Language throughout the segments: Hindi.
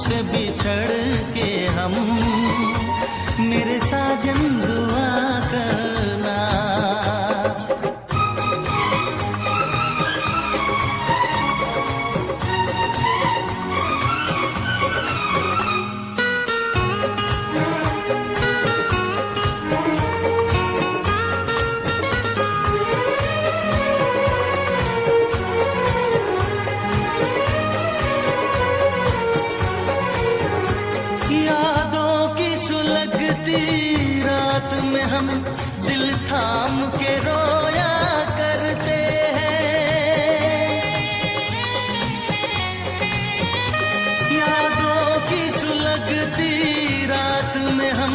तुमसे बिछड़ के हम, मेरे साजन दुआ करना। रात में हम दिल थाम के रोया करते हैं, यादों की सुलगती रात में हम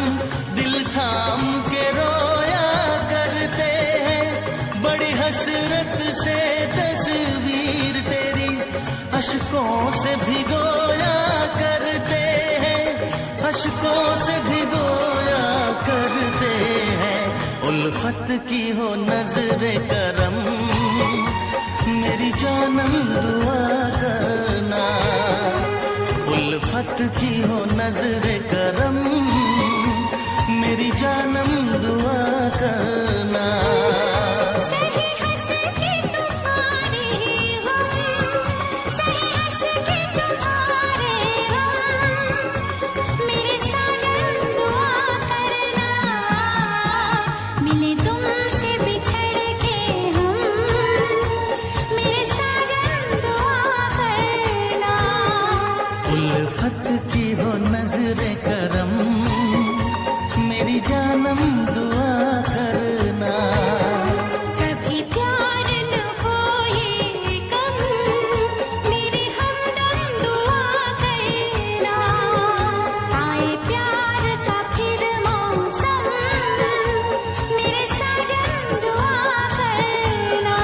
दिल थाम के रोया करते हैं। बड़ी हसरत से तस्वीर तेरी अश्कों से भिगोया करते हैं, अश्कों से भिगोया करते हैं। उल्फत की हो नजरे करम, मेरी जानम दुआ करना। उल्फत की हो नजरे करम, मेरी जानम दुआ करना। उल्फत की हो नजरे करम, मेरी जानम दुआ करना। कभी प्यार न हो ये कम, मेरी हमदम दुआ करना। आए प्यार का फिर मौसम, मेरे साजन दुआ करना।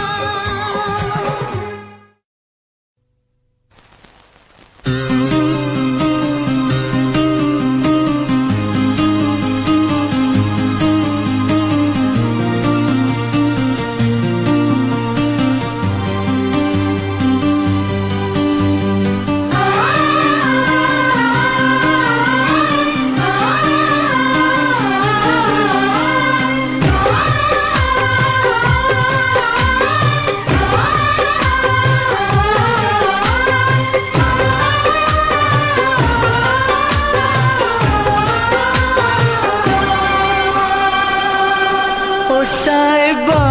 साहिबा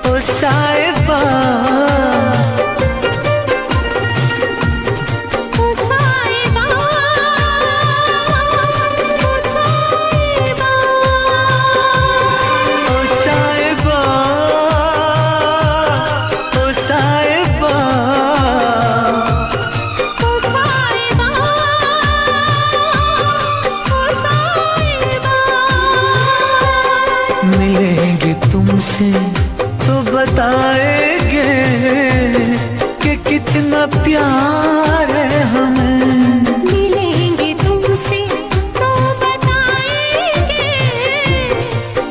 ओ साहिबा, ओ साहिबा, ओ साहिबा, ओ साहिबा, ओ साहिबा, ओ साहिबा, ओ साहिबा। मिलेंगे तुमसे तो बताएंगे कि कितना प्यार है हमें। मिलेंगे तुमसे तो बताएंगे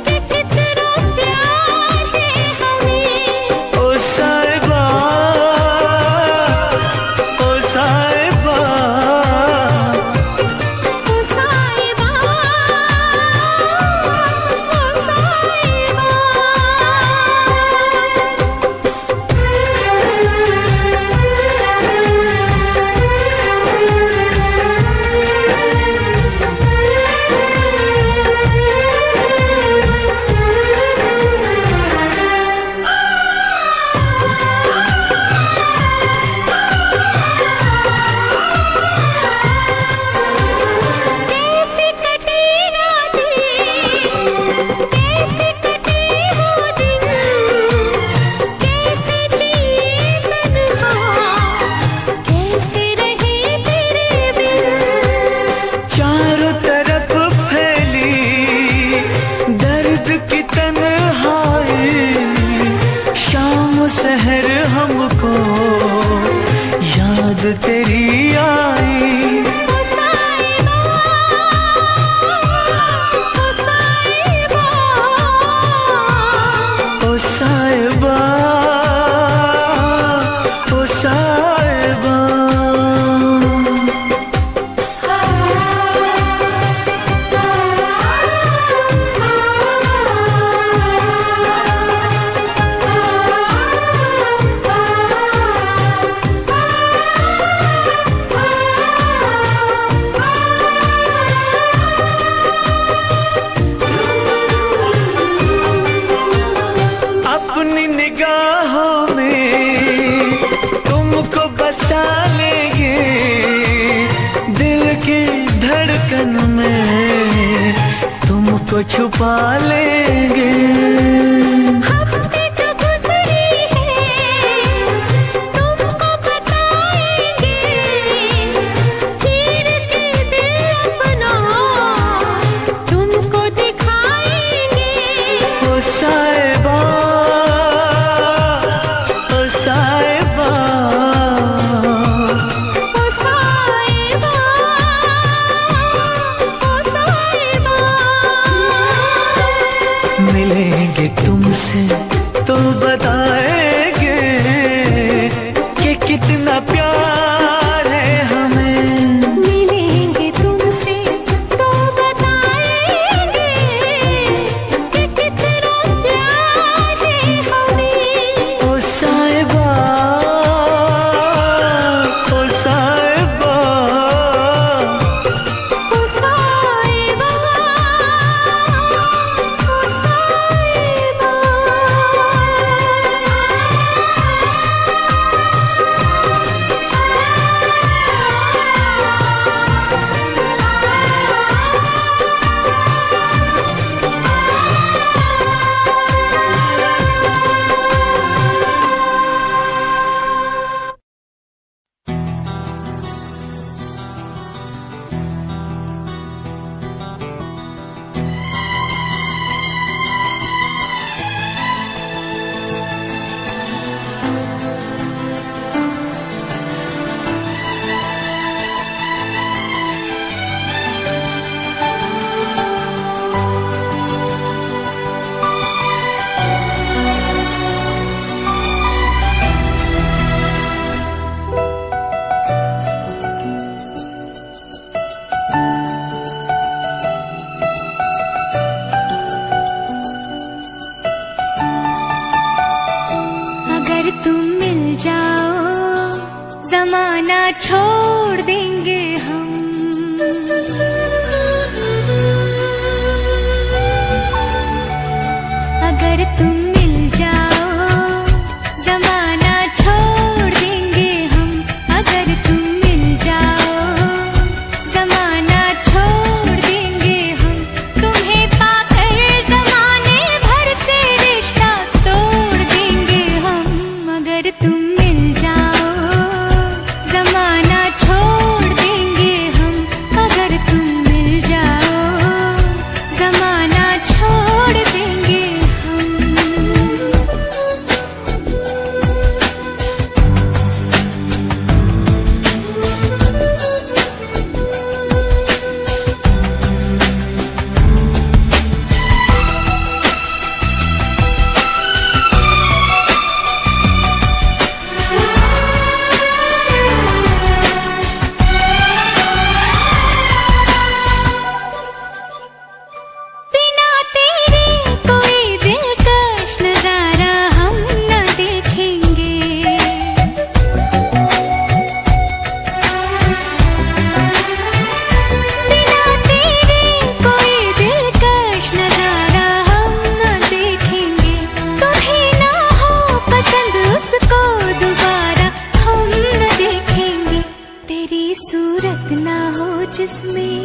कि कितना प्यार है हमें। ओ साहिबा, ओ साहिबा, ओ साहिबा, ओ साहिबा। तेरी आई। ओ साहिबा, ओ साहिबा, ओ साहिबा, ओ साहिबा। धड़कन में तुमको छुपा लेंगे। हफ्ते जो गुजरे हैं तुमको बताएंगे, चीर के दिल अपना तुमको दिखाएंगे। ओ साहिबा, ओ साहिबा, ओ साहिबा, ओ साहिबा। मिलेंगे तुमसे तो बताएंगे कि कितना प्यार है हमें। मिलेंगे तुमसे तो बताएंगे कि कितना प्यार है हमें। ओ साहिबा, ओ साहिबा, ओ साहिबा, ओ साहिबा। अगर तुम मिल जाओ जमाना छोड़ देंगे हम। अगर तुम मिल जाओ जमाना छोड़ देंगे हम। अगर तुम मिल जाओ जमाना छोड़ देंगे हम। तुम्हें पाकर जमाने भर से रिश्ता तोड़ देंगे हम। अगर तुम मिल जाओ जमाना छोड़ देंगे हम। अगर तुम मिल जाओ जमाना छोड़ देंगे हम। बिना तेरे कोई दिलकश नजारा हम न देखेंगे। बिना तेरे कोई दिलकश नजारा हम न देखेंगे। तुम्हें ना हो पसंद उसको दोबारा हम न देखेंगे। तेरी सूरत ना हो जिसमें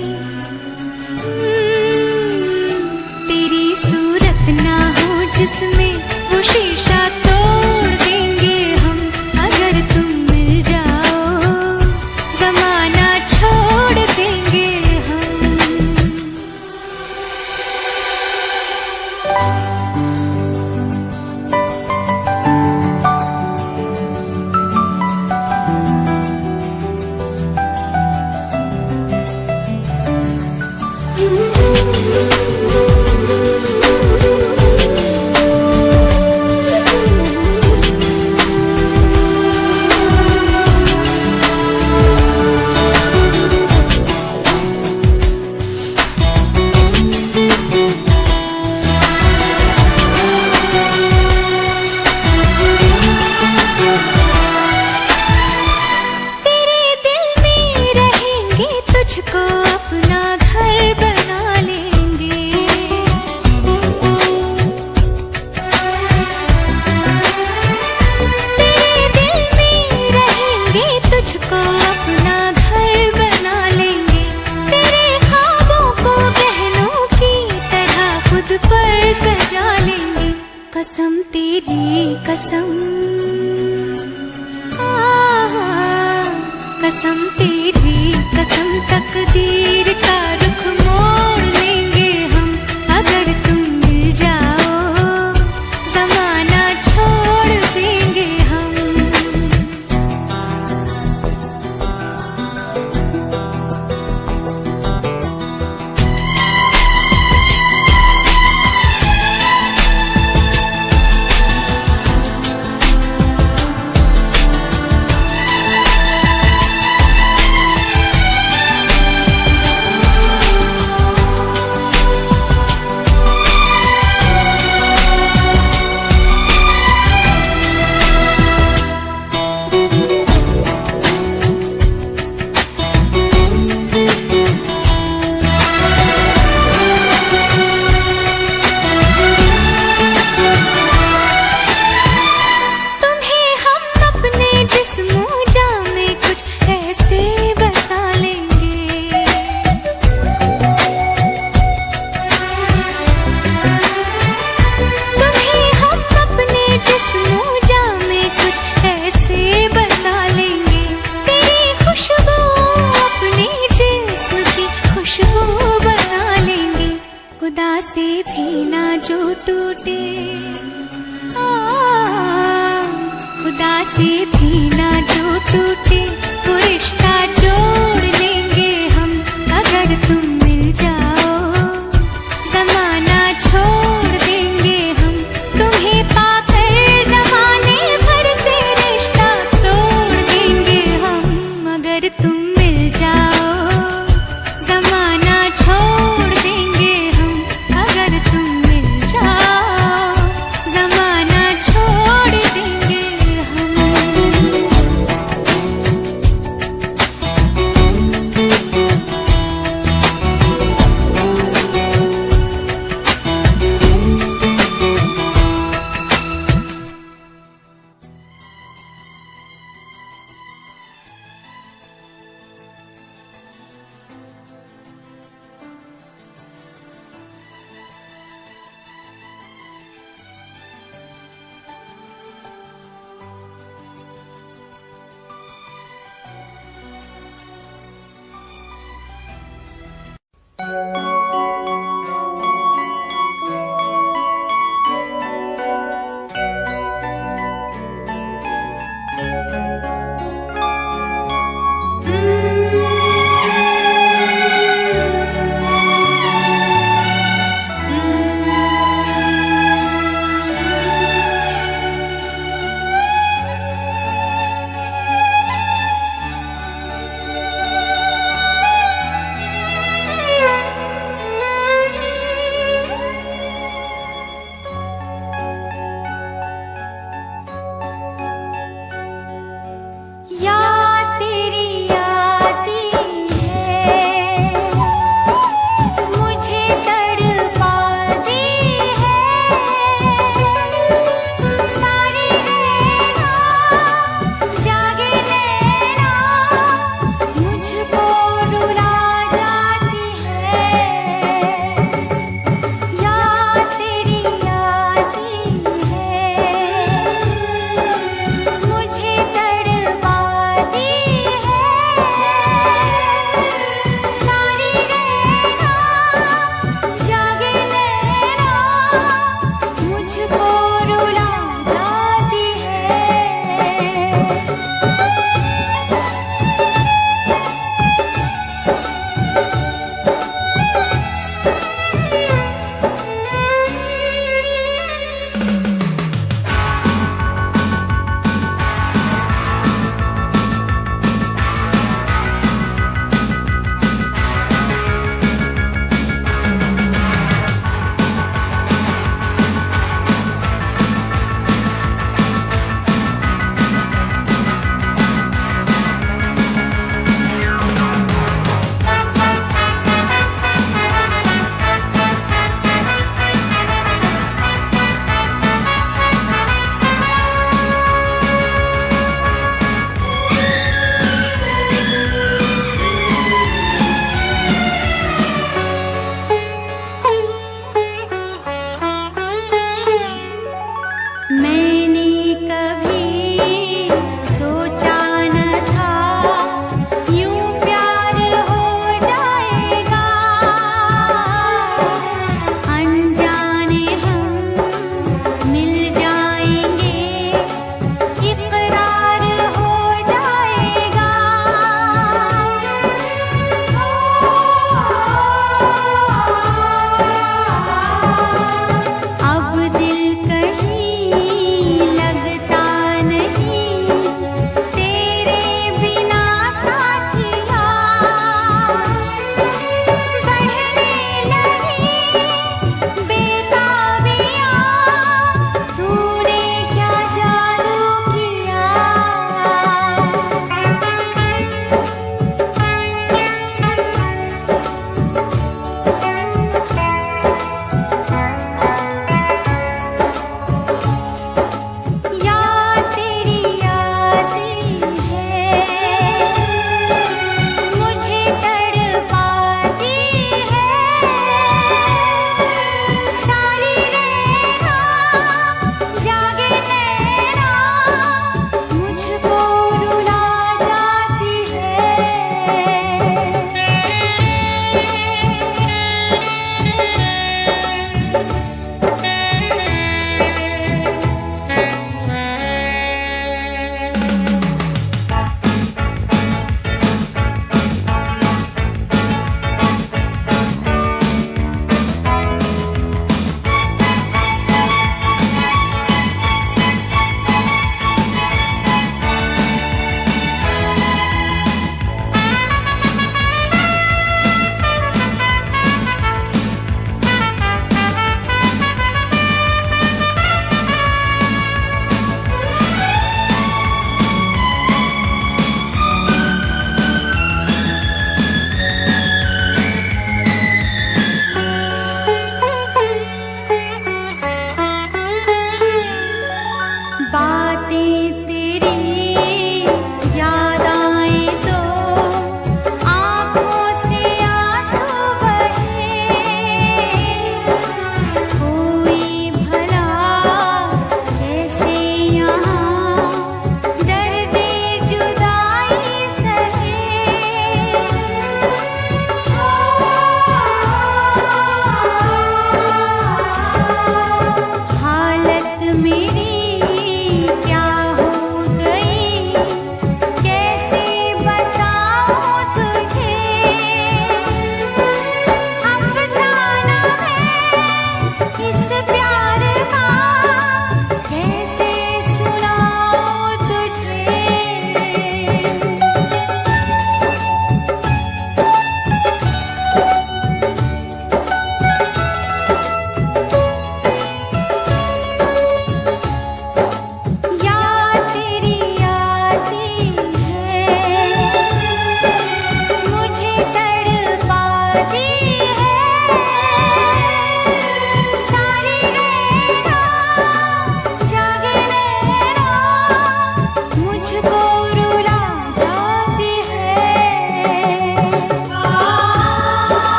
तेरी सूरत ना हो जिसमें वो शीशा तोड़ देंगे हम। अगर तुम मिल जाओ जमाना छोड़ देंगे हम। कसम, कसम तेरी कसम, तकदीर का रुख मोड़ लेंगे हम अगर तुम मिल जाओ, जमाना छोड़ देंगे हम। खुदा से भी ना जो टूटे, खुदा से भी ना जो टूटे, वो रिश्ता जोड़ लेंगे हम अगर तुम मिल जाओ, जमाना छोड़ देंगे हम तुम्हें पाकर, जमाने भर से रिश्ता तोड़ देंगे हम अगर तुम मिल जाओ, जमाना छोड़ देंगे हम अगर तुम मिल जाओ, जमाना छोड़ देंगे हम।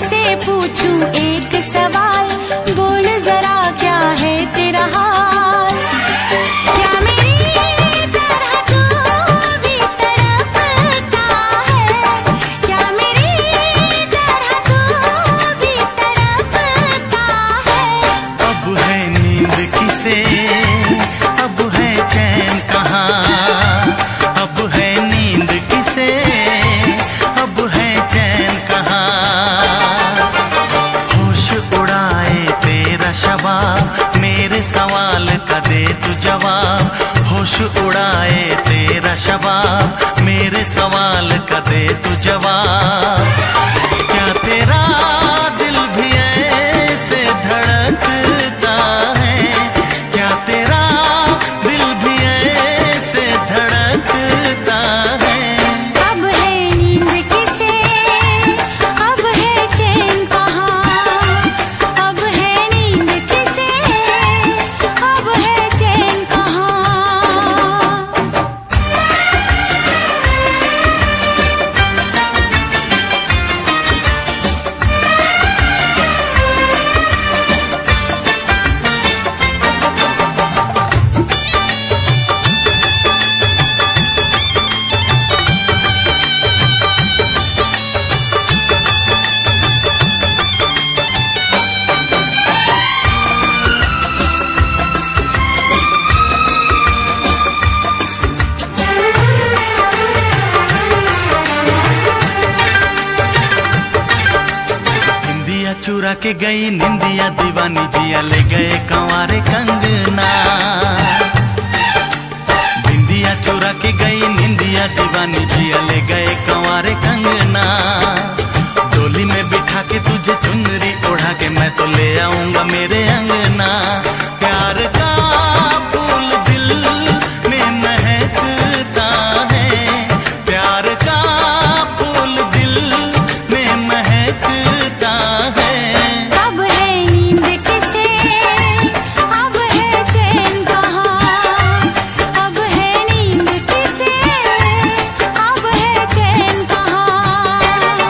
तुझसे पूछूं एक सवाल, बोल जरा क्या है तेरा हाल। क्या मेरी तरह तू भी तड़पता है, क्या मेरी तरह तू भी तड़पता है। अब है नींद किसे, अब है चैन कहाँ, अब है नींद किसे, अब है चैन कहाँ। होश उड़ाए तेरा शबाब, मेरे सवाल का दे तू जवाब। होश उड़ाए तेरा शबाब, मेरे सवाल का दे तू जवाब। क्या तेरा दिल भी ऐसे धड़कता है, क्या तेरा दिल भी ऐसे धड़कता है। अब है नींद किसे, अब है चैन कहाँ, अब है नींद किसे, अब है चैन कहाँ। निंदिया चुरा के गई निंदिया दीवानी, जिया ले गए कंवारे कंगना। निंदिया चुरा के गई निंदिया दीवानी, जिया ले गए कंवारे कंगना। डोली में बिठा के तुझे चुनरी ओढ़ा के मैं तो ले आऊंगा मेरे अंगना। प्यार का फूल दिल में महकता है, प्यार का फूल दिल में महकता है। अब है नींद किसे, अब है चैन कहाँ, अब है नींद किसे, अब है चैन कहाँ।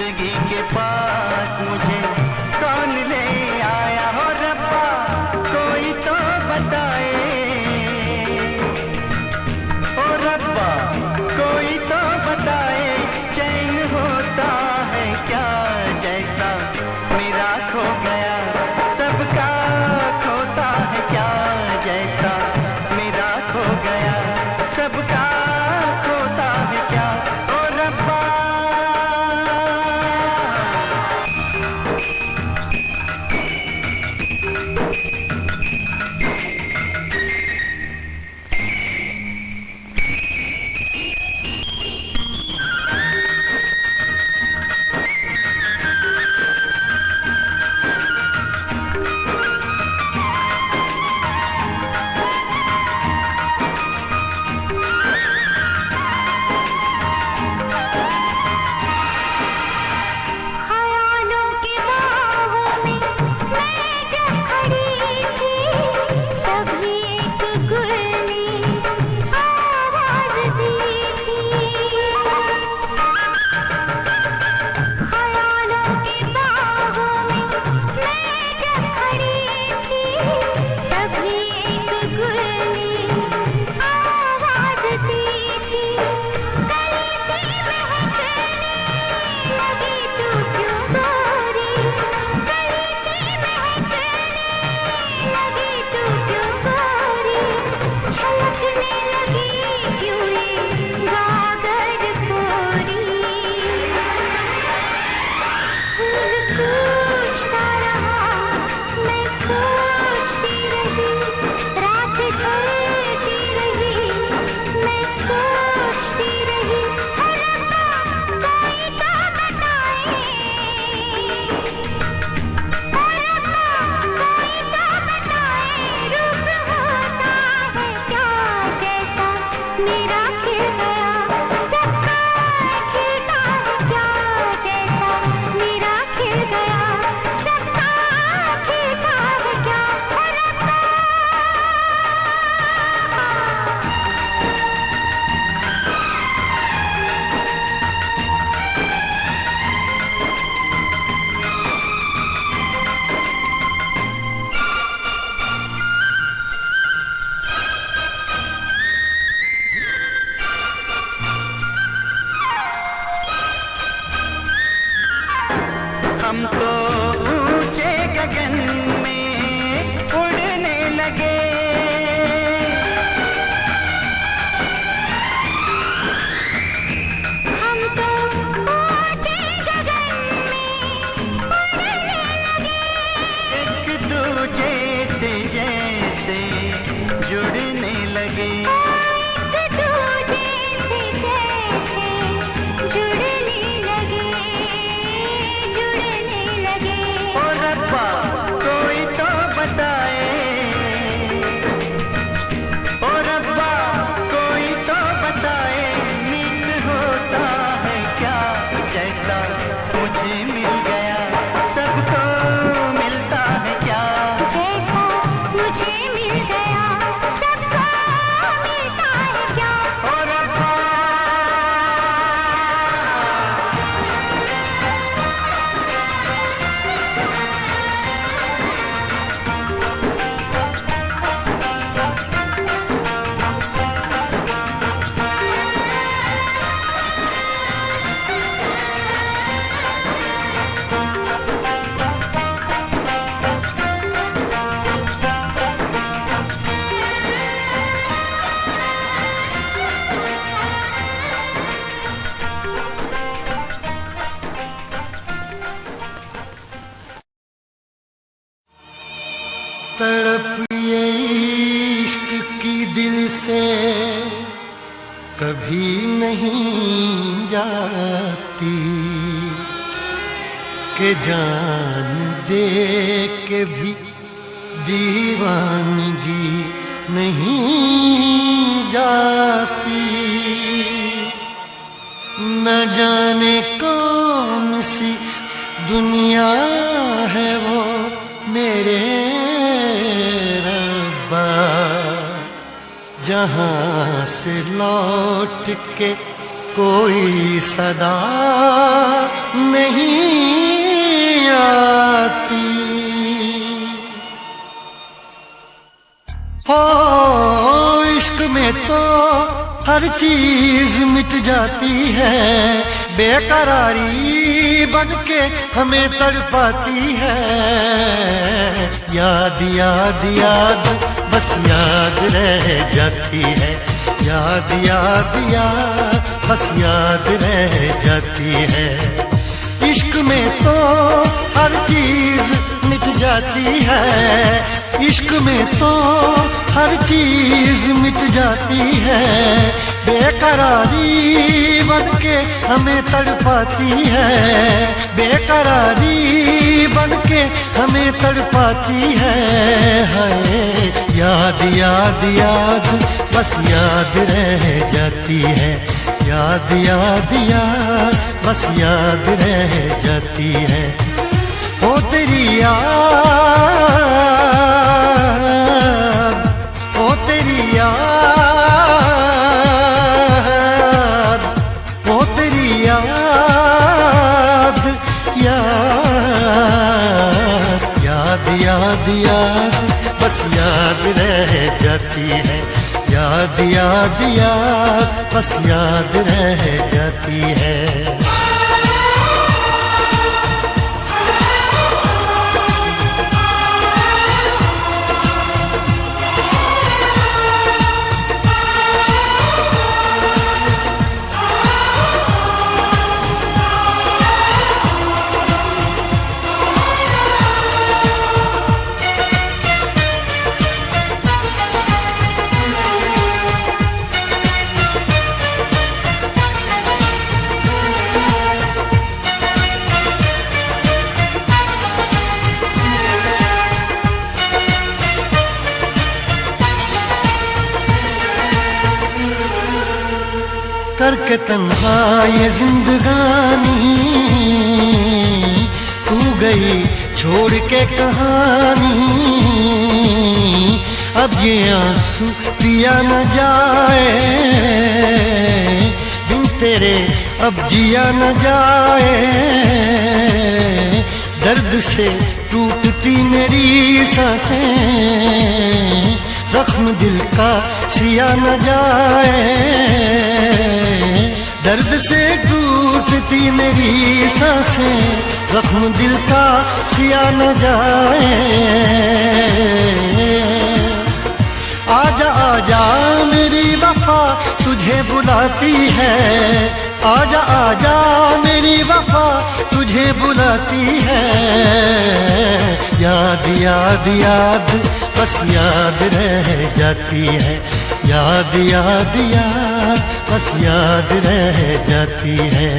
जिंदगी के पास मुझे कौन ले आया हो रब्बा, कोई तो बताए ओ रब्बा, कोई तो बताए चैन होता है क्या, जैसा मेरा खो गया सबका खोता है क्या, जैसा मेरा खो गया सबका खोता है क्या ओ रब्बा। हम तो ऊंचे गगन में उड़ने लगे, हम तो ऊंचे गगन में उड़ने लगे, एक दूजे से जैसे जुड़ने लगे, एक दूजे से जैसे जुड़ने लगे। कोई तो बताए ओ रब्बा, कोई तो बताए नीक होता है क्या, जैसा मुझे मिल गया सबको मिलता है क्या, जैसा मुझे मिल गया सबको मिलता है क्या ओ रब्बा। तड़प ये इश्क की दिल से कभी नहीं जाती, कि जान दे के भी दीवानगी नहीं जाती। न जाने कौन सी दुनिया है वो मेरे रब्बा, जहाँ से लौट के कोई सदा नहीं चीज मिट जाती है, बेकरारी बनके हमें तड़पाती है। याद याद याद बस याद रह जाती है, याद याद याद बस याद रह जाती है। इश्क में तो हर चीज मिट जाती है, इश्क में तो हर चीज मिट जाती है, बेकरारी बनके हमें तड़पाती है, बेकरारी बनके हमें तड़पाती है। हाय याद याद याद बस याद रह जाती है, याद याद याद बस याद रह जाती है। ओ तेरी याद, ओ तेरी याद, ओ तेरी याद, याद याद याद याद बस याद रह जाती है, याद याद याद बस याद रह जाती है। करके तन्हा ये जिंदगानी, तू गई छोड़ के कहानी। अब ये आंसू पिया न जाए, बिन तेरे अब जिया न जाए। दर्द से टूटती मेरी सांसें, जख्म दिल का सिया न जाए। दर्द से टूटती मेरी सांसें, जख्म दिल का सिया न जाए। आजा आजा मेरी वफा तुझे बुलाती है, आजा आजा मेरी वफा तुझे बुलाती है। याद याद याद बस याद रह जाती है, याद याद याद बस याद रह जाती है।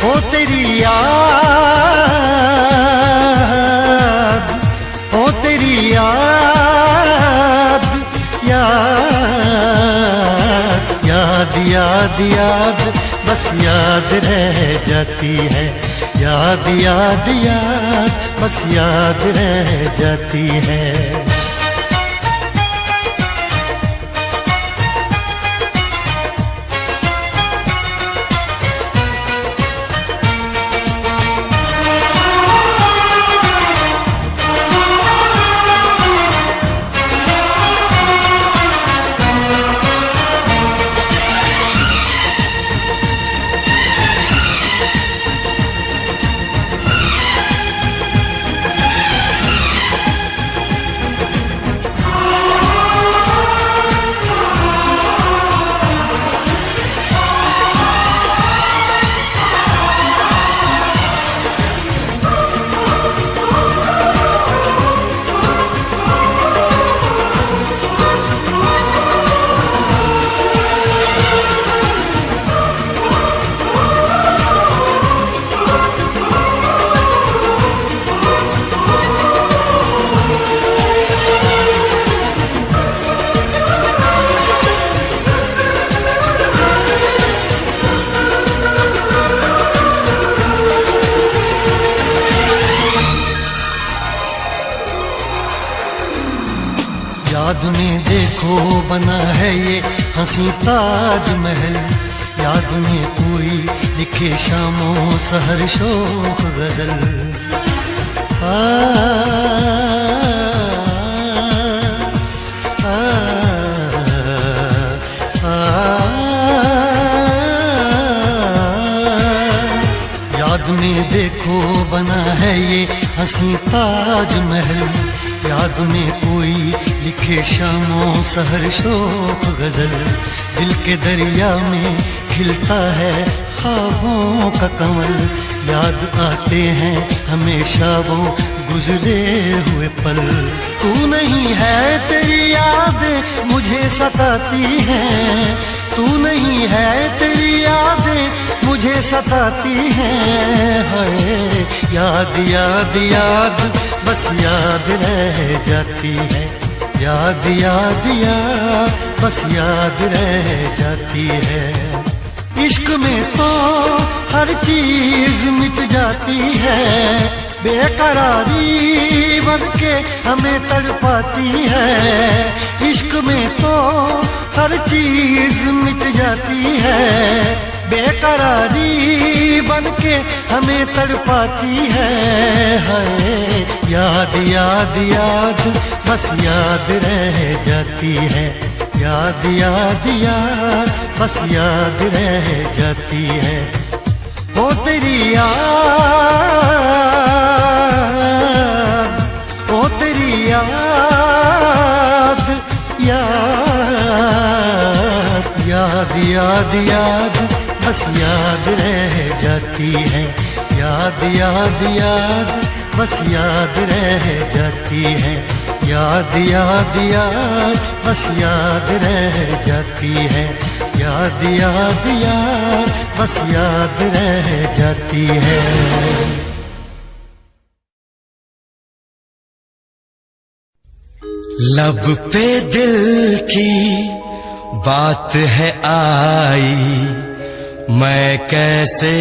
ओ तेरी याद, ओ तेरी याद, याद याद याद याद बस याद रह जाती है, याद याद याद बस याद रह जाती है। याद में देखो बना है ये हंसी ताजमहल, याद में कोई लिखे शामों सहर शोक गजल। आ, आ, आ, आ, याद में देखो बना है ये हंसी ताजमहल, याद में कोई लिखे शामों सहर शोक गजल, दिल के दरिया में खिलता है ख्वाबों का कमल, याद आते हैं हमेशा वो गुजरे हुए पल। तू नहीं है तेरी यादें मुझे सताती हैं, तू नहीं है तेरी यादें मुझे सताती हैं। हाय याद याद याद बस याद रह जाती है, याद याद याद बस याद रह जाती है। इश्क में तो हर चीज मिट जाती है, बेकरारी बन के हमें तड़पाती है। इश्क में तो हर चीज मिट जाती है, बेकरारी बन के हमें तड़पाती है। हाय याद याद याद बस याद रह जाती है, याद याद याद बस याद रह जाती है। ओ तेरी याद, ओ तेरी याद, याद याद याद याद बस याद रह जाती है, याद याद याद बस याद रह जाती है, याद याद याद बस याद रह जाती है, याद याद याद बस याद रह जाती है। लब पे दिल की बात है आई, मैं कैसे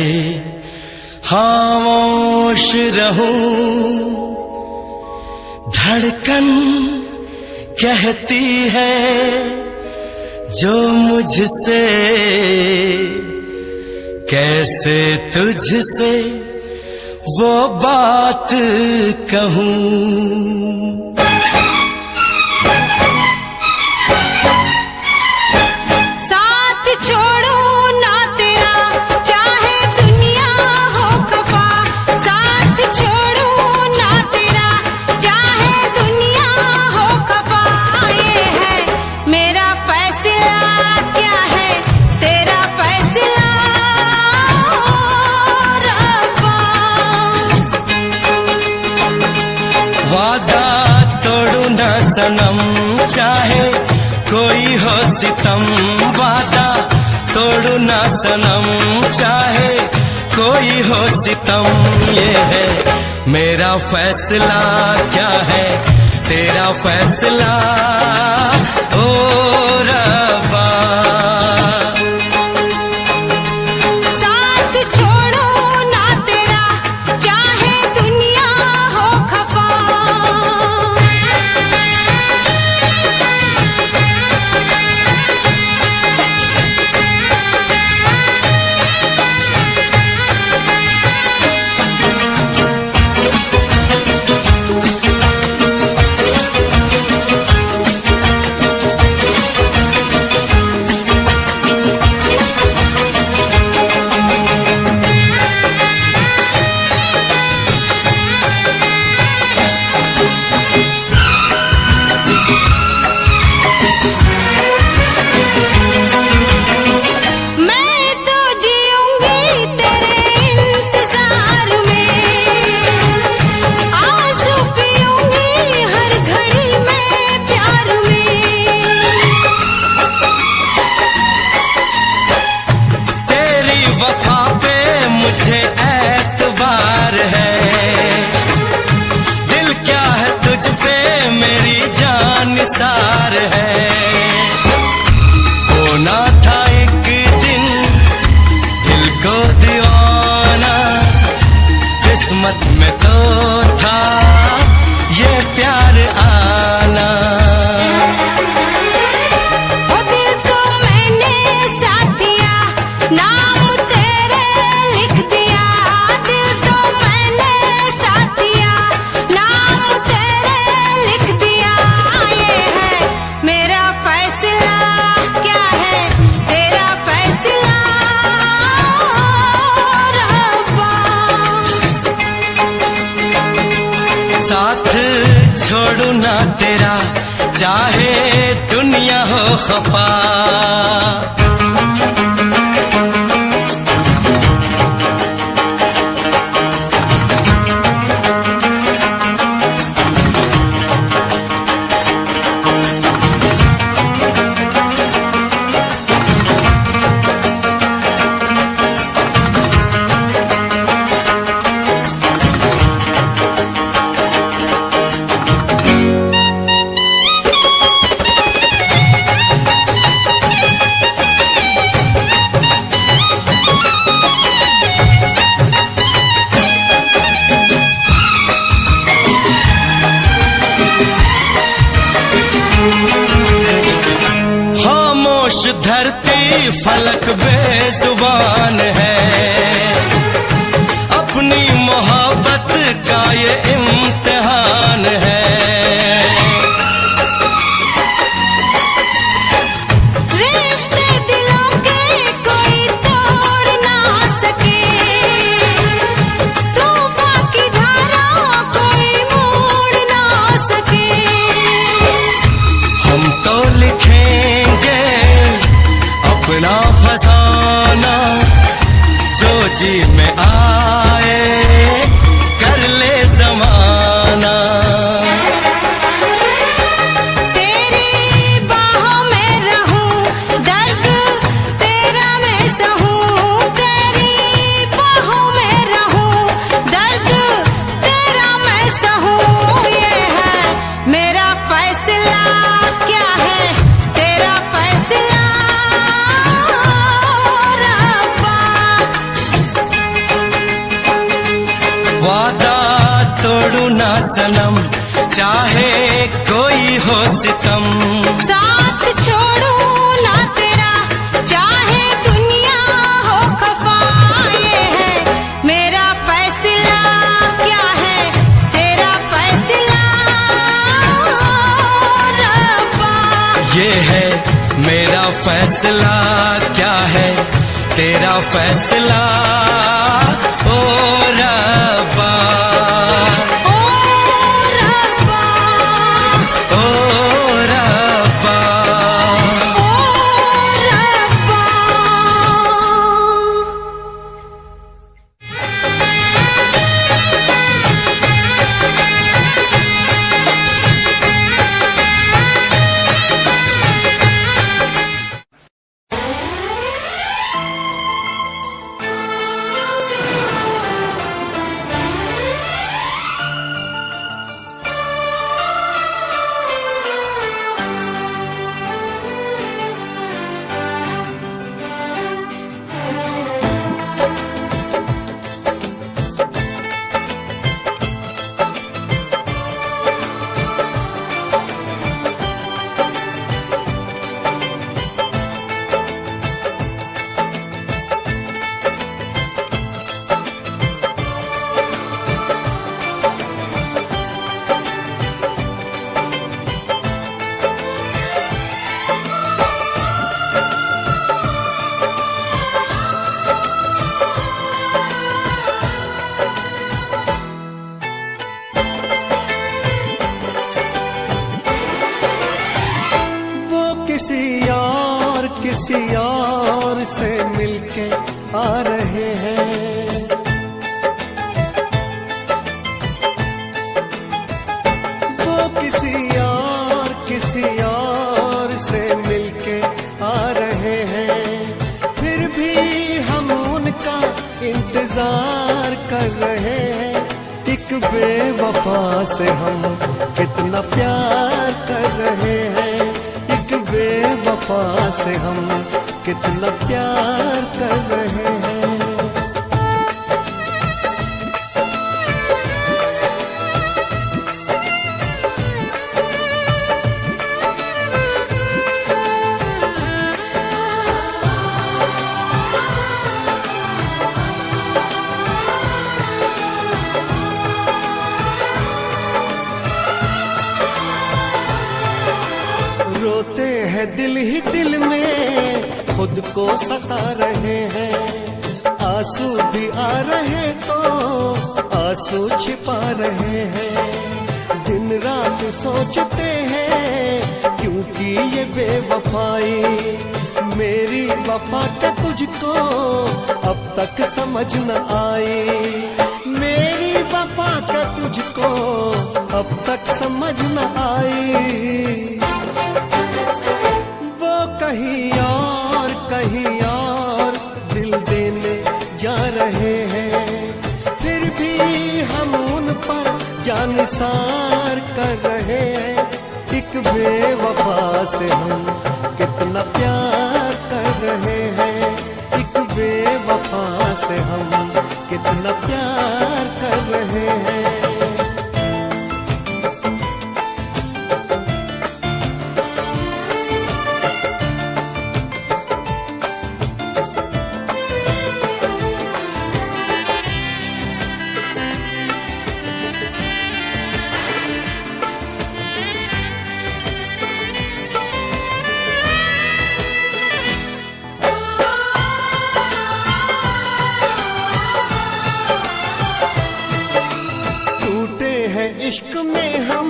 खामोश रहूं। धड़कन कहती है जो मुझसे, कैसे तुझसे वो बात कहूं। सनम चाहे कोई हो सितम, वादा तोड़ू ना सनम चाहे कोई हो सितम। ये है मेरा फैसला, क्या है तेरा फैसला ओ रब्बा। तोड़ू ना तेरा, चाहे दुनिया हो खफा। खामोश धरती फलक बेजुबान है, अपनी मोहब्बत का ये इम्तिहान है। रिश्ते दिलों के कोई तोड़ ना सके, तूफान की धारा कोई मोड़ ना सके। हम तो लिखेंगे अपना फसाना, जो जी में आए कर ले जमाना। तेरी बाहों में रहूं, दर्द तेरा मैं सहूं। तेरी बाहों में रहूं, दर्द तेरा मैं सहूं। ये है मेरा फैसला, क्या है तेरा फैसला रब्बा। वादा तोड़ू ना सनम, चाहे कोई हो सितम। साथ छोड़ू ना तेरा, चाहे दुनिया हो खफा। ये है मेरा फैसला, क्या है तेरा फैसला रब्बा। ये है मेरा फैसला, क्या है तेरा फैसला ओ रब्बा। ओ रब्बा, ओ रब्बा, ओ रब्बा। किसी और से मिलके आ रहे हैं। वो किसी और से मिलके आ रहे हैं। फिर भी हम उनका इंतजार कर रहे हैं। एक बेवफा से हम कितना प्यार कर रहे हैं। एक बेवफा से हम कितना प्यार कर रहे हैं। रोते हैं दिल ही दिल में, खुद को सता रहे हैं। आंसू भी आ रहे तो आंसू छिपा रहे हैं। दिन दिन रात सोचते हैं क्यों की ये बेवफाई। मेरी वफा का तुझको अब तक समझ न आई, मेरी वफा का तुझको अब तक समझ न आई। वो कहीं और दिल देने जा रहे हैं, फिर भी हम उन पर जानिसार कर रहे हैं। एक बेवफा से हम कितना प्यार कर रहे हैं, एक बेवफा से हम कितना प्यार कर रहे हैं। इश्क में हम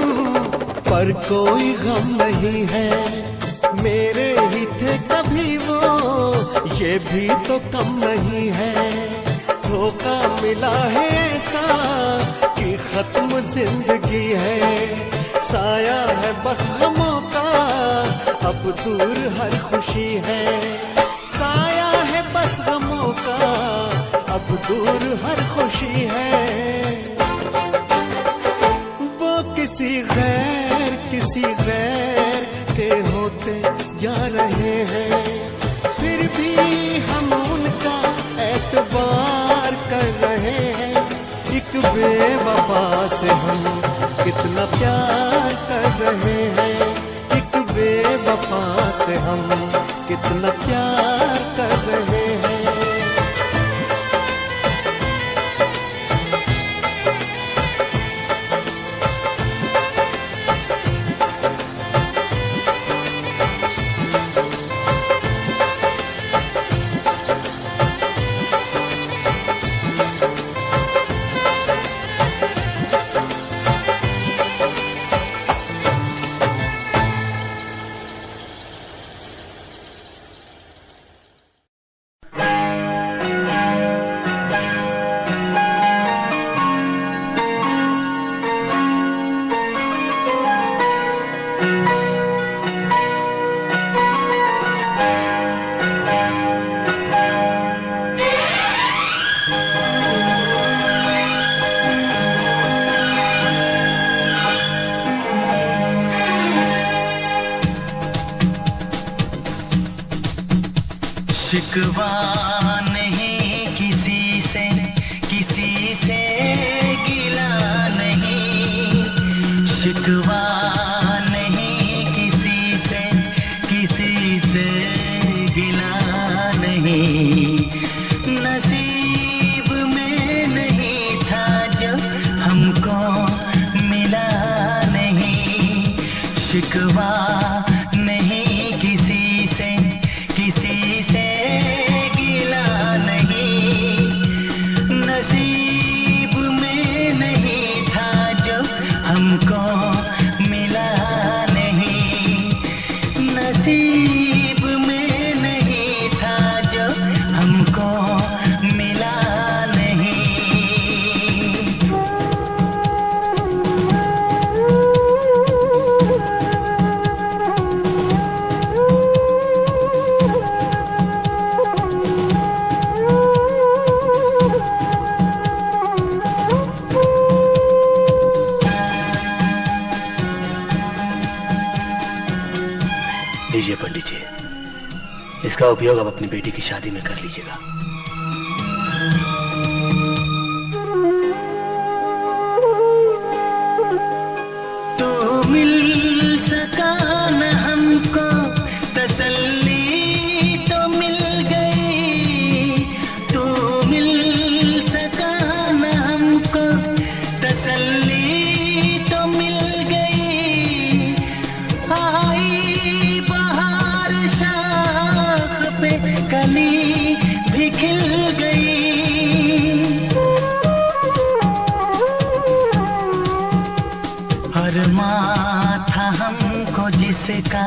पर कोई गम नहीं है, मेरे ही थे कभी वो ये भी तो कम नहीं है। धोखा मिला है ऐसा कि खत्म जिंदगी है, साया है बस गमों का अब दूर हर खुशी है। साया है बस गमों का अब दूर हर खुशी है। किसी गैर के होते जा रहे हैं, फिर भी हम उनका एतबार कर रहे हैं। एक बेवफा से हम कितना प्यार कर रहे हैं, एक बेवफा से हम कितना प्यार कर रहे हैं। शिकवा नहीं किसी से गिला नहीं, शिकवा नहीं किसी से गिला नहीं। नसीब में नहीं था जो हमको मिला नहीं। शिकवा नहीं किसी से गिला नहीं। नसीब में नहीं था जो हमको मिला नहीं। नसीब में नहीं था जो हमको मिला नहीं। लीजिए पंडित जी, इसका उपयोग आप अपनी बेटी की शादी में कर लीजिएगा। तो मिल सका न हमको तसल्ली तो मिल गई। तो मिल सका न हमको तसल्ली तो मिल गई। आई बहार शाख पे कली भी खिल जिसका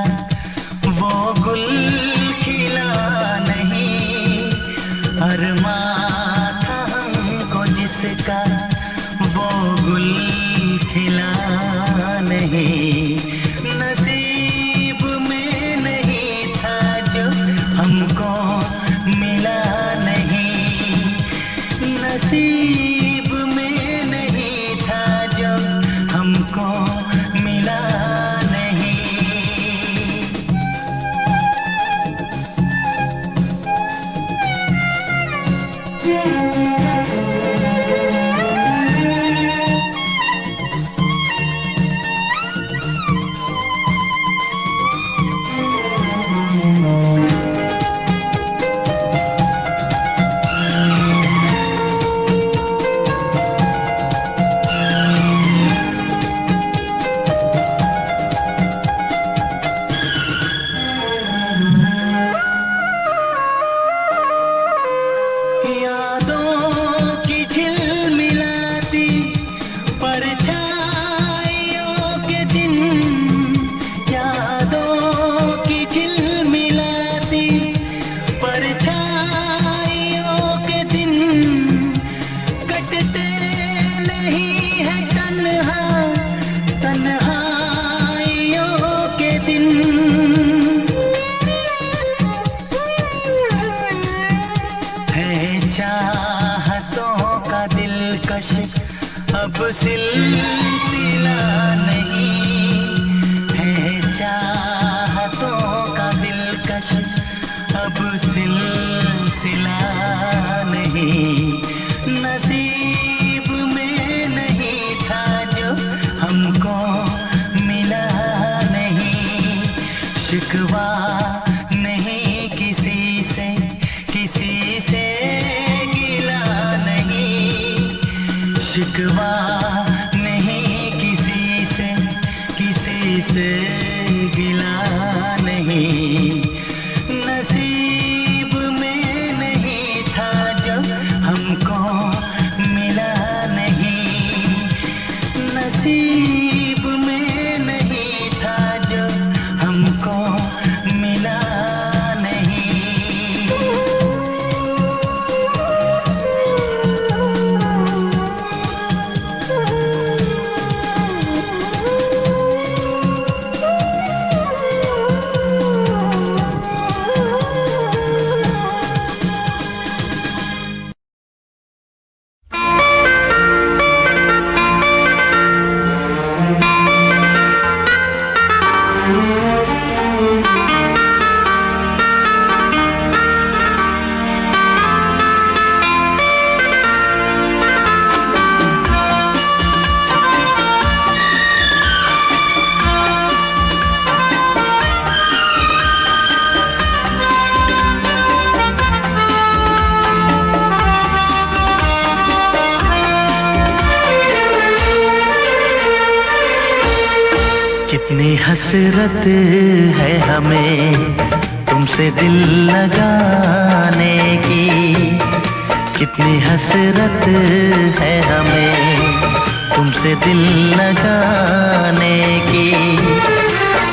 वो गुल खिला नहीं, अरमां था हमको जिसका वो गुल खिला नहीं, नसीब में नहीं था जो हमको मिला नहीं, नसीब में नहीं था जो हमको मिला नहीं। अब सिलसिला नहीं है, चाहतों का दिलकश अब सिलसिला नहीं, नसीब में नहीं था जो हमको मिला नहीं, शिकवा नहीं किसी से गिला नहीं, शिकवा नहीं किसी से गिला नहीं, नसीब में नहीं था जो हमको मिला नहीं, नसीब में नहीं था जो हमको मिला नहीं। कितनी हसरत है हमें तुमसे दिल लगाने की, कितनी हसरत है हमें तुमसे दिल लगाने की,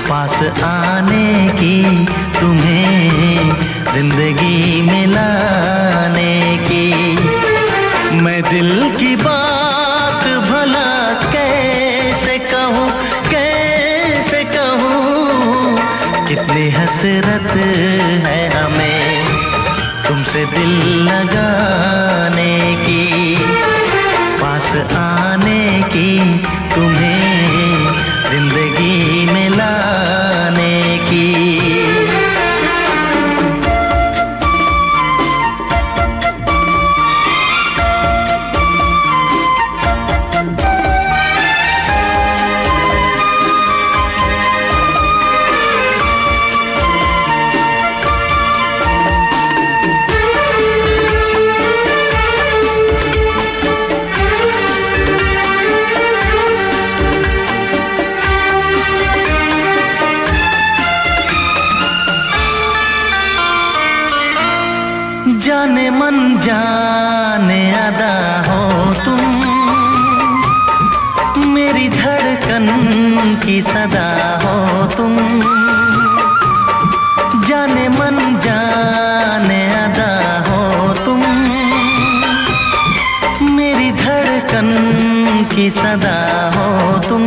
पास आने की तुम्हें जिंदगी में लाने की, मैं दिल की बात भला कैसे कहूँ कितनी हसरत है हमें तुमसे दिल लगाने की, पास आने की तुम्हें जिंदगी में लाने की। जाने मन जाने अदा हो तुम, मेरी धड़कन की सदा हो तुम, की सदा हो तुम,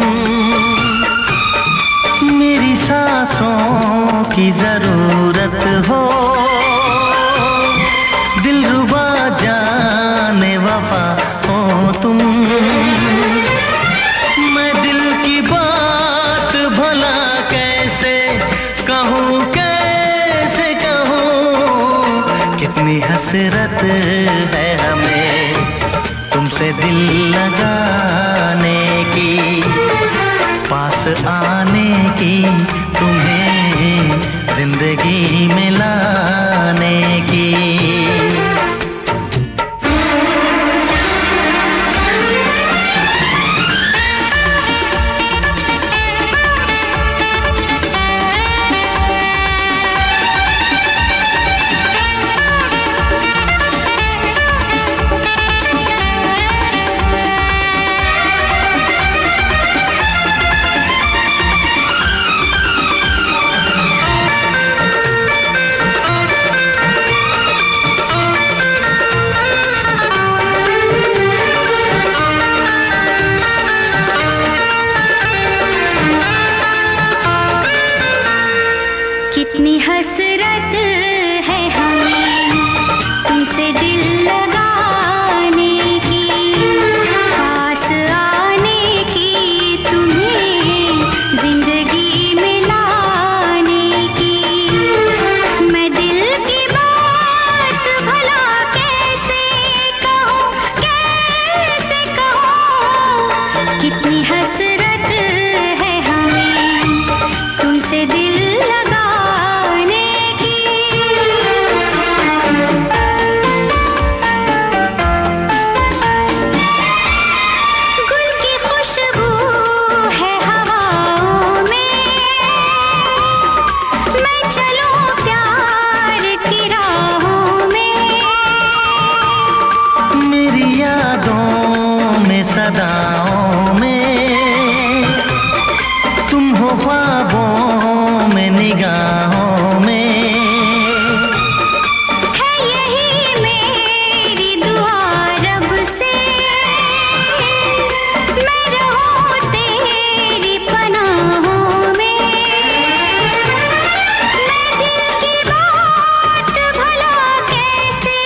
मेरी सांसों की जरूरत हो, दिलरुबा जाने वफा हो तुम। मैं दिल की बात भला कैसे कहूँ, कैसे कहूँ, कितनी हसरत है हमें तुमसे दिल लगाने की, पास आने की, तुम्हें जिंदगी में लाने की। कितनी हसरत है हमें तुमसे दिल लगाने की, पास आने की, तुम्हें जिंदगी में लाने की। मैं दिल की बात भला कैसे कहूँ, कैसे कहूँ, कितनी हसरत है हमें तुमसे दिल सदाओं में, तुम हो ख्वाबों में, निगाहों में, है यही मेरी दुआ रब से, मैं रहूं तेरी पनाहों में। मैं दिल की बात भला कैसे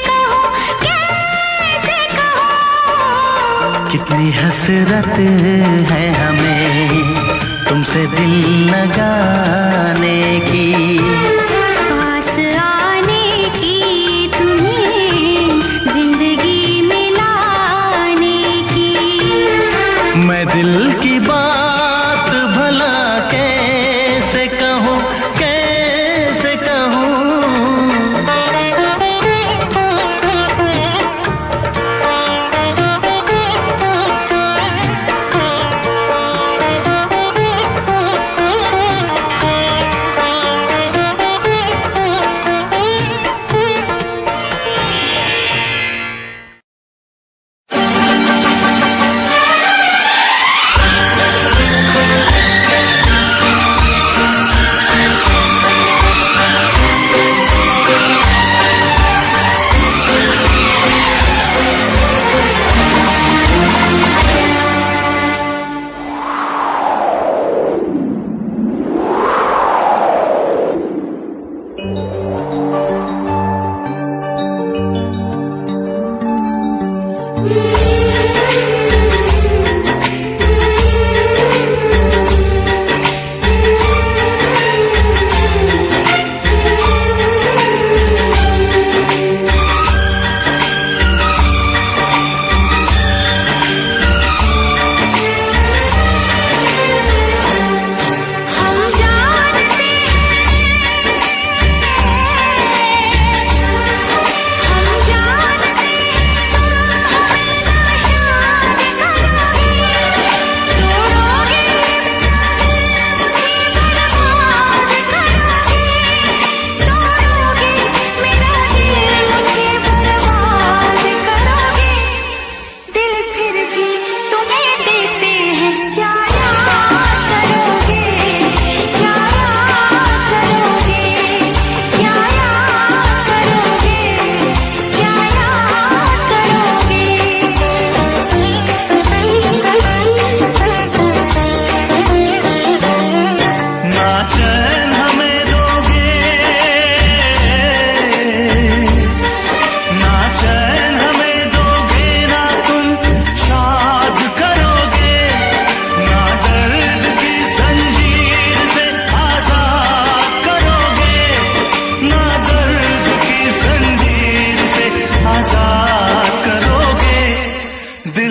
कहूँ, कैसे कहूँ, कितनी हसरत है हमें तुमसे दिल लगाने की, पास आने की, तुम्हें जिंदगी में लाने की। मैं दिल की बात भला कैसे कहूँ, कैसे कहूँ।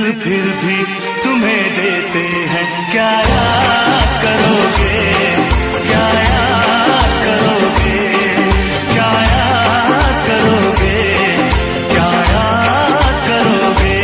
दिल फिर भी तुम्हें देते हैं, क्या याद करोगे, क्या याद करोगे, क्या याद करोगे, क्या याद करोगे।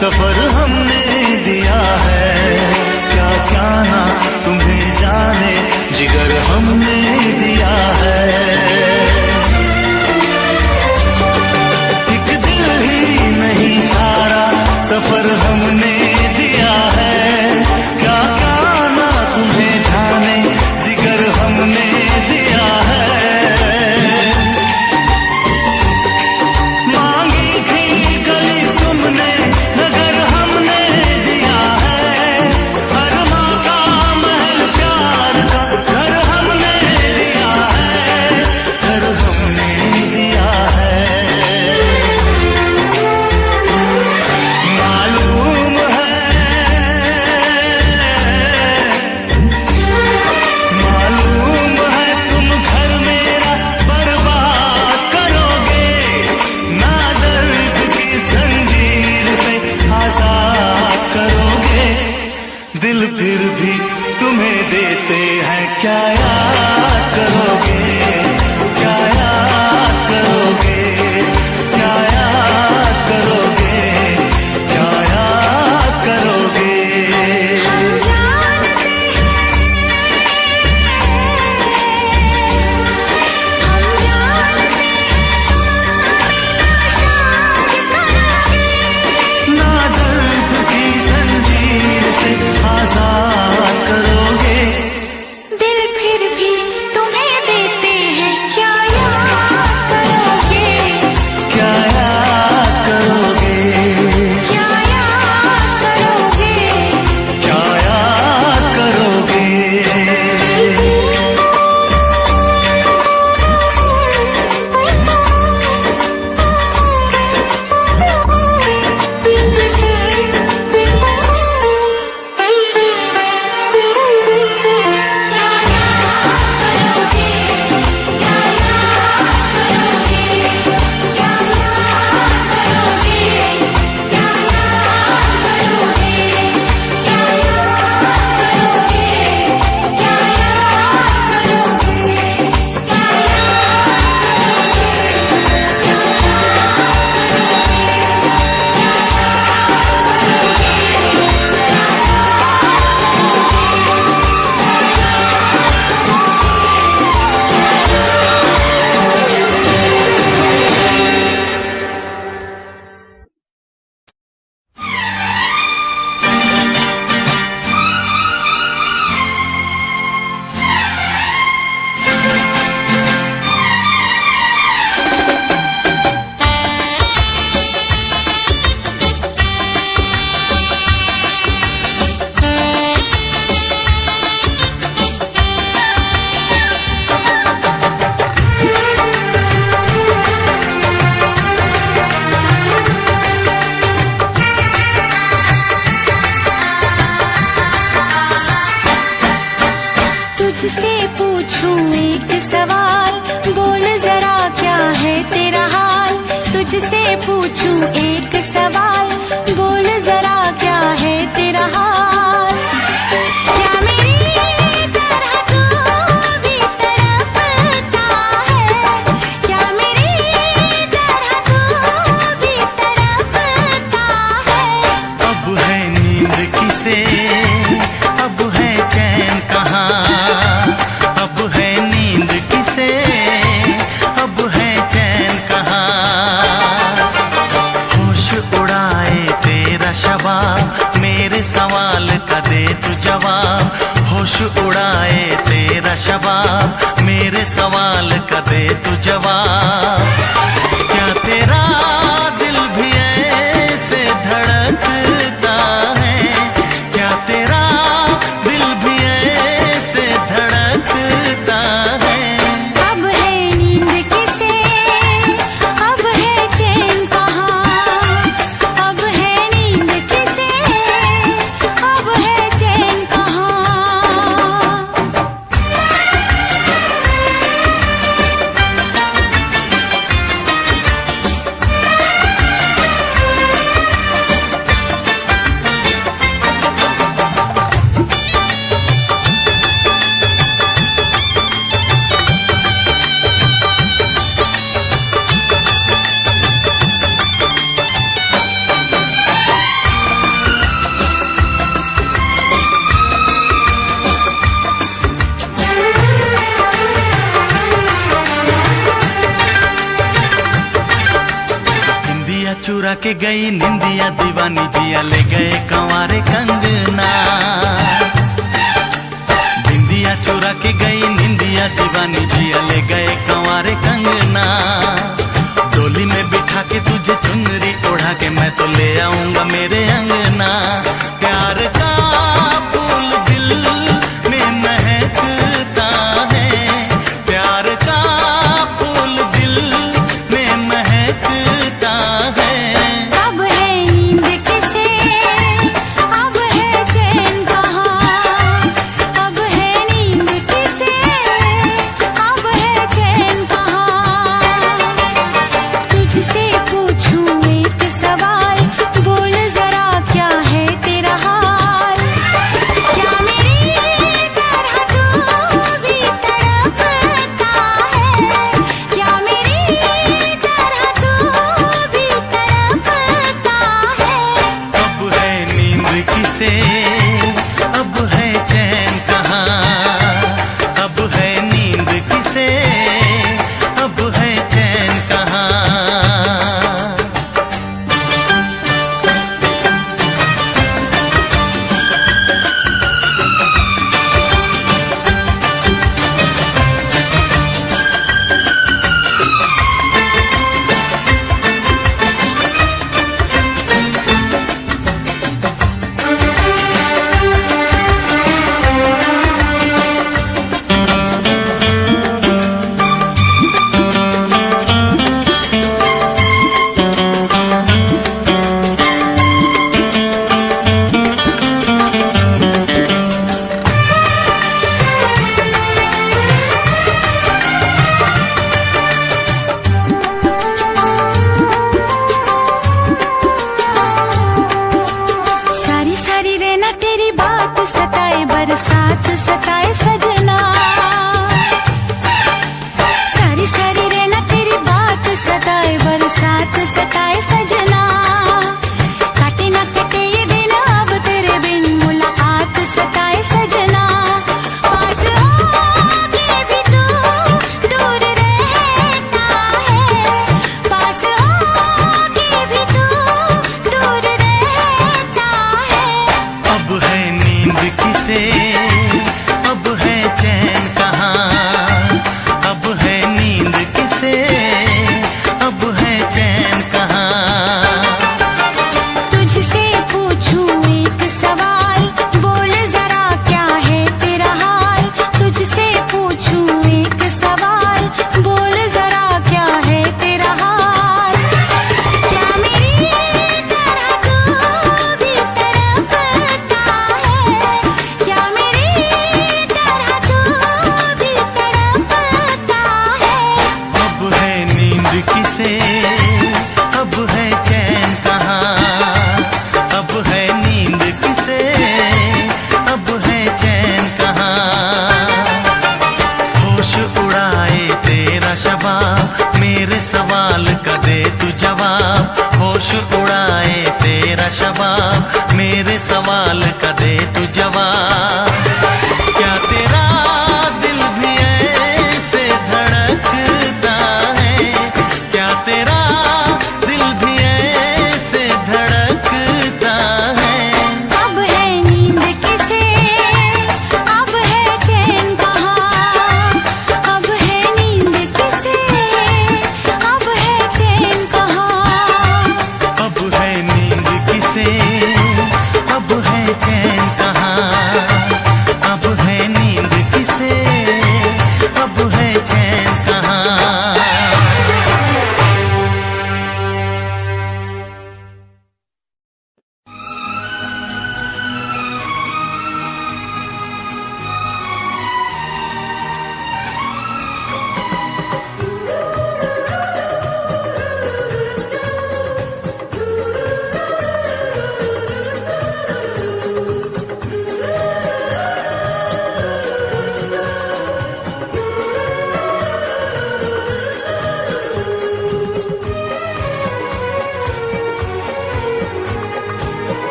सफर हमने दिया है, क्या जाना तुम्हें जाने जिगर हमने दिया है। एक दिल ही नहीं सारा सफर हमने दिया है, क्या जाना तुम्हें जाने जिगर हमने दिया है। मांगी थी गली तुमने नगर हमने दिया है, हर माँ का महल प्यार का घर हमने दिया है, घर हमने दिया है। मालूम है तुम घर मेरा बर्बाद करोगे, ना दर्द की जंजीर से आजाद करोगे। दिल फिर भी तुम्हें देते हैं, क्या याद करोगे, क्या याद करोगे, क्या याद करोगे, क्या याद करोगे। हम जानते ना दर्द की जंजीर से आजाद करोगे। तुझसे पूछूं एक सवाल, बोल जरा क्या है तेरा हाल। क्या मेरी तरह तू भी तड़पता है, क्या मेरी तरह तू भी तड़पता है। अब है नींद किसे, अब है चैन कहाँ, अब है नींद किसे, अब है चैन कहाँ। होश उड़ाए तेरा शबाब, मेरे सवाल का दे तू जवाब। होश उड़ाए तेरा शबाब, मेरे सवाल का दे तू जवाब। क्या तेरा दिल भी ऐसे धड़कता है, क्या तेरा दिल भी ऐसे धड़कता है। अब है नींद किसे, अब है चैन कहाँ, अब है नींद किसे, अब है चैन कहाँ। निंदिया चुरा के गई निंदिया दीवानी, जिया ले गए कंवारे कंगना। निंदिया चुरा के गई निंदिया दीवानी, जिया ले गए कंवारे कंगना। डोली में बिठा के तुझे चुनरी ओढ़ा के मैं तो ले आऊंगा मेरे अंगना। प्यार का फूल दिल में महकता है, प्यार का फूल दिल में महकता है। अब है नींद किसे, अब है चैन कहाँ, अब है नींद किसे, अब है चैन कहाँ। तुझसे पूछूं एक सवाल, बोल जरा क्या है तेरा हाल। क्या मेरी तरह तू भी तड़पता है, क्या मेरी तरह तू भी तड़पता है। अब है नींद किसे, अब है चैन कहाँ, अब है नींद किसे, अब है चैन कहाँ। सारी सारी रहना तेरी बात सताए, बरसात सताए सजना। सारी सारी रहना तेरी बात सताए, बरसात सताए सजना। काटे ना कटे ये दिन अब तेरे बिन, मुलाकात सताए सजना। पास होके भी तू दूर रहता है, पास होके भी तू दूर रहता है। अब है नींद किसे, होश उड़ाए तेरा शबाब, मेरे सवाल का दे तू जवाब। क्या तेरा दिल भी ऐसे धड़कता है, क्या तेरा दिल भी ऐसे धड़कता है। अब है नींद किसे, अब है चैन कहाँ, अब है नींद किसे, अब है चैन कहाँ। अब है नींद किसे, अब है चैन कहाँ, अब है नींद किसे, अब है चैन कहाँ।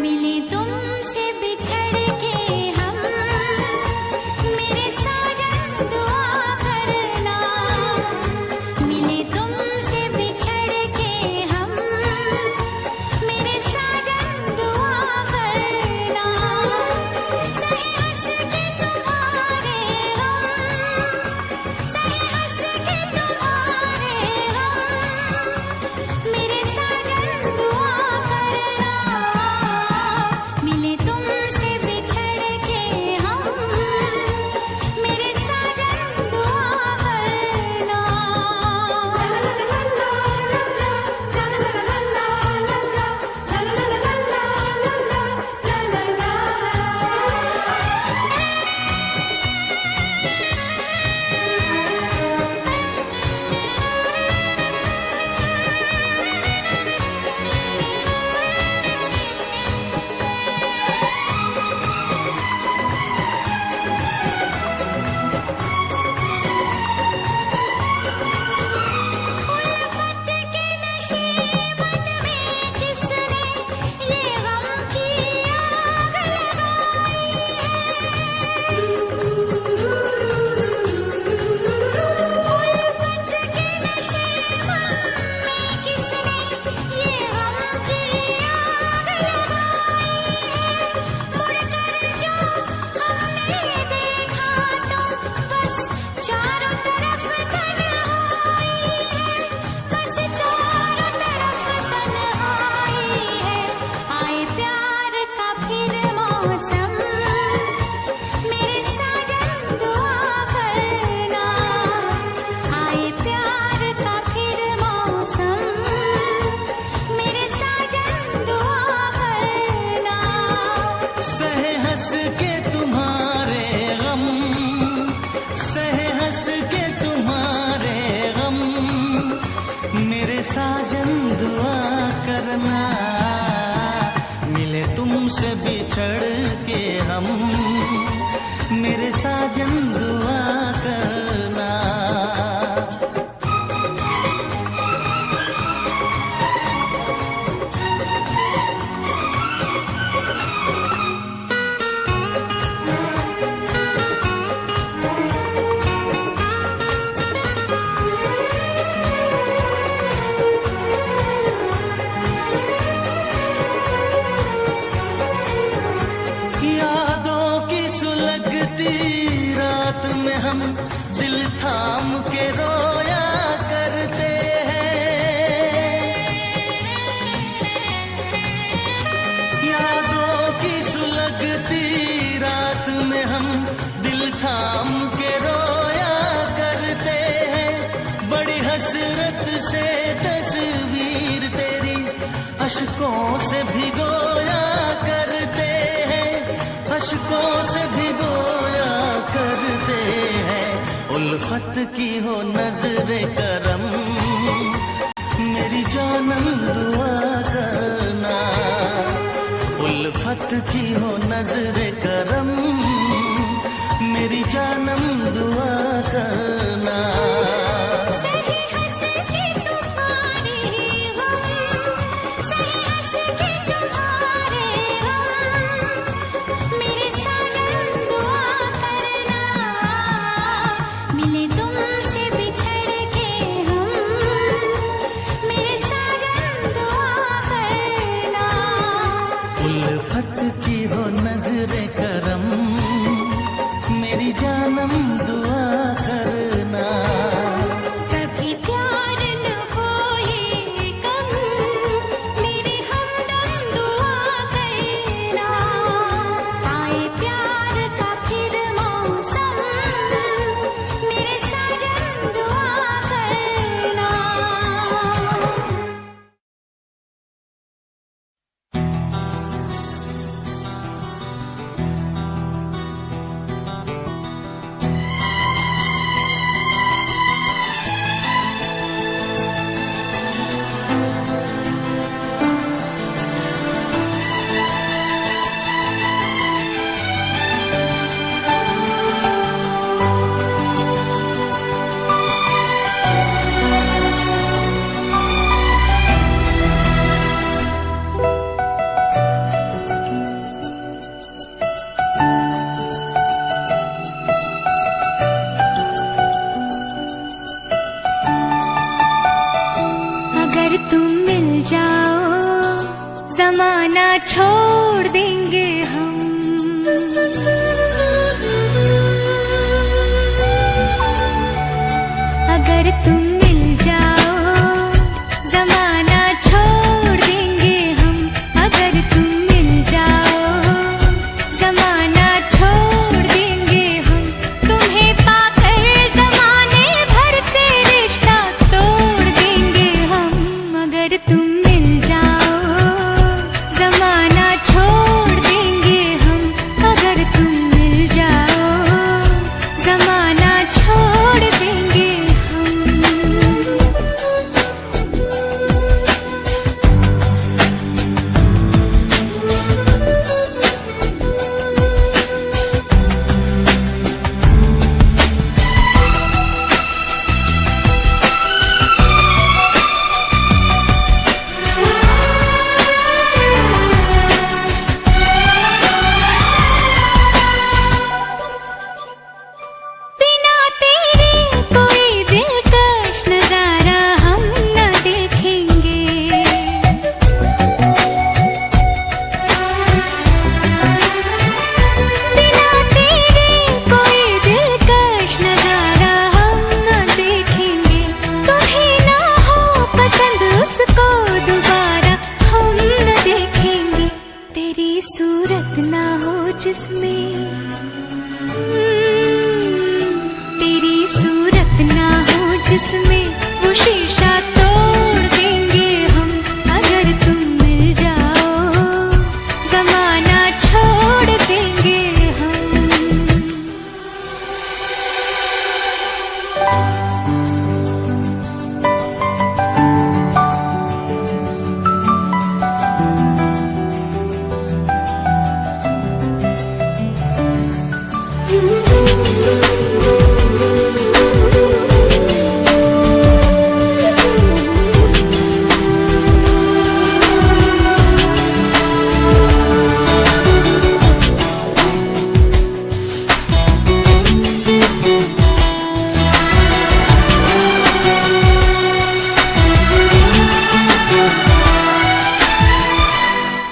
मिले तुमसे बिछड़ के हम, मेरे साजन दुआ करना। मिले तुमसे बिछड़ के हम, मेरे साजन दुआ करना। सही हंस के तुम्हारे हम, सही हंस के तुम्हारे हम, मेरे साजन दुआ करना। मिले तुमसे बिछड़ के हम, मेरे साजन दुआ करना। उल्फत के नशे मन में किसने ये गम की आग लगाई है। उल्फत के नशे मन में किसने ये गम की आग लगाई है। मुड़कर जो हमने देखा तो बस चारों तरफ तन्हाई है, बस चारों तरफ तन्हाई है। आए प्यार का फिर मौसम, मेरे साजन दुआ करना। आए प्यार का फिर मौसम, मेरे साजन दुआ करना। सहे हंस के तुम्हारे गम, सहे हंस के तुम्हारे गम, मेरे साजन दुआ करना। मिले तुमसे बिछड़ के हम, मेरे साजन दुआ करना। यादों की सुलगती रात में हम दिल थाम के रोया करते हैं। यादों की सुलगती रात में हम दिल थाम के रोया करते हैं। बड़ी हसरत से तस्वीर तेरी अश्कों से भिगोया करते हैं, अश्कों से भिगोया करते हैं। उल्फत की हो नजरे करम, मेरी जानम दुआ करना। उल्फत की हो नजरे करम, मेरी जानम दुआ करना। सही हंस के तुम्हारे हम, सही हंस के तुम्हारे हम, मेरे साजन दुआ करना। मिले तुमसे बिछड़ के हम, मेरे साजन दुआ करना। उल्फत की हो नजरे करम, मेरी जानम दुआ करना। कभी प्यार न होए कम, मेरे हमदम दुआ करना। आए प्यार का फिर मौसम, मेरे साजन दुआ करना। अगर तुम मिल जाओ, जमाना छोड़ देंगे हम। अगर तुम मिल जाओ, जमाना छोड़ देंगे हम। अगर तुम मिल जाओ, जमाना छोड़ देंगे हम। तुम्हें पाकर जमाने भर से रिश्ता तोड़ देंगे हम। अगर तुम मिल जाओ, जमाना छोड़ देंगे हम। अगर तुम मिल जाओ, जमाना छोड़ देंगे हम। बिना तेरे कोई दिलकश नजारा हम न देखेंगे। बिना तेरे कोई दिलकश नजारा हम न देखेंगे। तुम्हें ना हो पसंद उसको दोबारा हम न देखेंगे। तेरी सूरत ना हो जिसमें, तेरी सूरत ना हो जिसमें, वो शीशा तोड़ देंगे हम। अगर तुम मिल जाओ, जमाना छोड़ देंगे हम।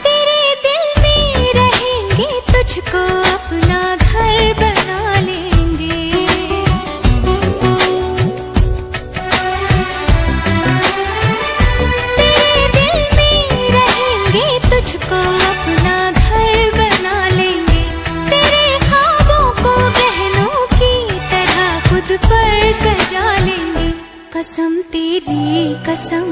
तेरे दिल में रहेंगे, तुझको अपना घर बना लेंगे। तेरे दिल में रहेंगे, तुझको अपना घर बना लेंगे। तेरे ख्वाबों को बहनों की तरह खुद पर सजा लेंगे। कसम तेरी कसम,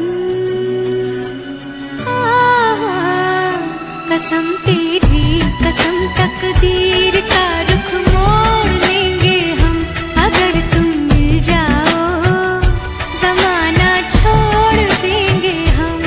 कसम तेरी कसम, तकदीर का रुख मोड़ लेंगे हम। अगर तुम मिल जाओ, जमाना छोड़ देंगे हम।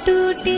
टूटे